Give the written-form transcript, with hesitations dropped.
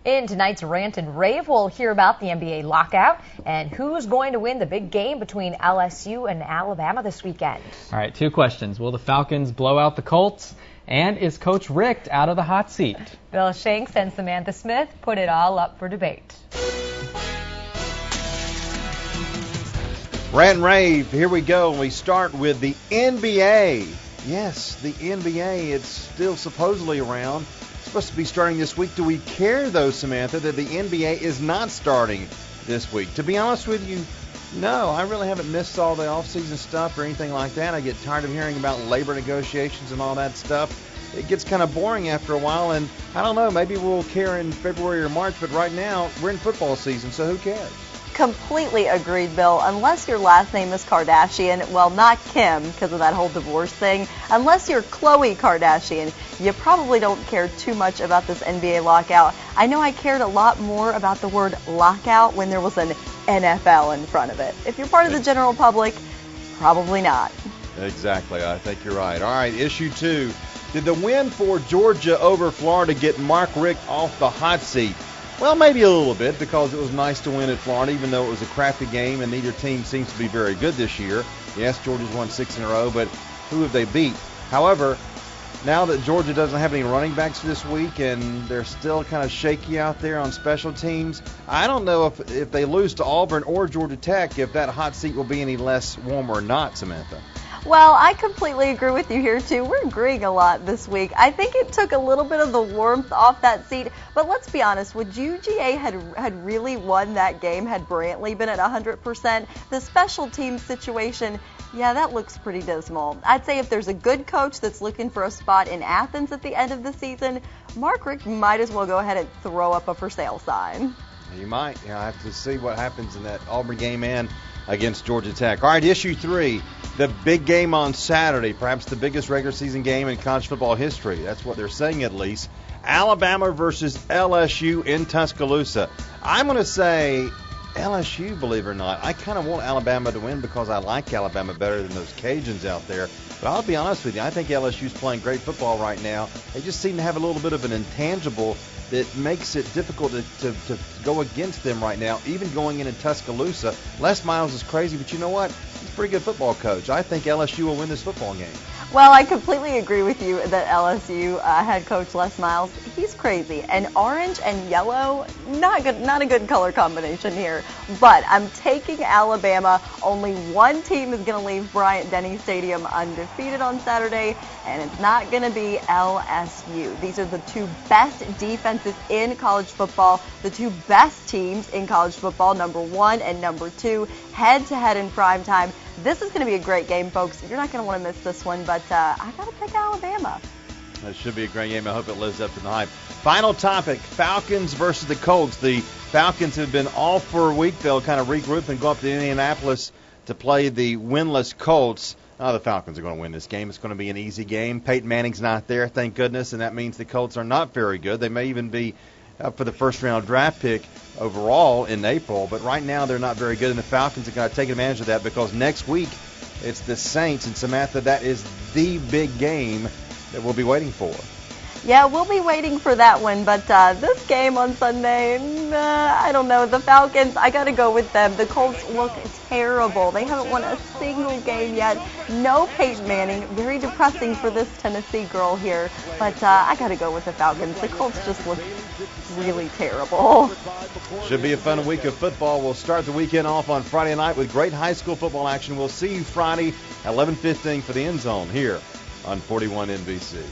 In tonight's Rant and Rave, we'll hear about the NBA lockout and who's going to win the big game between LSU and Alabama this weekend. All right, two questions. Will the Falcons blow out the Colts? And is Coach Richt out of the hot seat? Bill Shanks and Samantha Smith put it all up for debate. Rant and Rave, here we go. We start with the NBA. Yes, the NBA, it's still supposedly around. It's supposed to be starting this week. Do we care, though, Samantha, that the NBA is not starting this week? To be honest with you, no. I really haven't missed all the off-season stuff or anything like that. I get tired of hearing about labor negotiations and all that stuff. It gets kind of boring after a while, and I don't know, maybe we'll care in February or March, but right now we're in football season, so who cares? Completely agreed, Bill. Unless your last name is Kardashian, well, not Kim because of that whole divorce thing. Unless you're Khloe Kardashian, you probably don't care too much about this NBA lockout. I know I cared a lot more about the word lockout when there was an NFL in front of it. If you're part of the general public, probably not. Exactly. I think you're right. All right, issue 2. Did the win for Georgia over Florida get Mark Richt off the hot seat? Well, maybe a little bit, because it was nice to win at Florida, even though it was a crappy game, and neither team seems to be very good this year. Yes, Georgia's won 6 in a row, but who have they beat? However, now that Georgia doesn't have any running backs this week, and they're still kind of shaky out there on special teams, I don't know if they lose to Auburn or Georgia Tech, if that hot seat will be any less warm or not, Samantha. Well, I completely agree with you here, too. We're agreeing a lot this week. I think it took a little bit of the warmth off that seat. But let's be honest, would UGA had really won that game had Brantley been at 100%? The special teams situation, yeah, that looks pretty dismal. I'd say if there's a good coach that's looking for a spot in Athens at the end of the season, Mark Richt might as well go ahead and throw up a for sale sign. You might. I have to see what happens in that Auburn game and against Georgia Tech. All right, issue 3. The big game on Saturday, perhaps the biggest regular season game in college football history. That's what they're saying, at least. Alabama versus LSU in Tuscaloosa. I'm going to say LSU, believe it or not. I kind of want Alabama to win because I like Alabama better than those Cajuns out there. But I'll be honest with you, I think LSU's playing great football right now. They just seem to have a little bit of an intangible that makes it difficult to go against them right now, even going in Tuscaloosa. Les Miles is crazy, but you know what? He's a pretty good football coach. I think LSU will win this football game. Well, I completely agree with you that LSU head coach Les Miles, he's crazy. And orange and yellow, not a good color combination here. But I'm taking Alabama. Only one team is going to leave Bryant-Denny Stadium undefeated on Saturday, and it's not going to be LSU. These are the two best defenses in college football, the two best teams in college football, number 1 and number 2, head-to-head in prime time. This is going to be a great game, folks. You're not going to want to miss this one, but I got to pick Alabama. It should be a great game. I hope it lives up to the hype. Final topic, Falcons versus the Colts. The Falcons have been off for a week. They'll kind of regroup and go up to Indianapolis to play the winless Colts. The Falcons are going to win this game. It's going to be an easy game. Peyton Manning's not there, thank goodness, and that means the Colts are not very good. They may even be up for the first-round draft pick overall in April, but right now they're not very good, and the Falcons are going to take advantage of that because next week it's the Saints, and Samantha, that is the big game that we'll be waiting for. Yeah, we'll be waiting for that one, but this game on Sunday, I don't know. The Falcons, I got to go with them. The Colts look terrible. They haven't won a single game yet. No Peyton Manning. Very depressing for this Tennessee girl here, but I got to go with the Falcons. The Colts just look really terrible. Should be a fun week of football. We'll start the weekend off on Friday night with great high school football action. We'll see you Friday at 11:15 for the End Zone here on 41 NBC.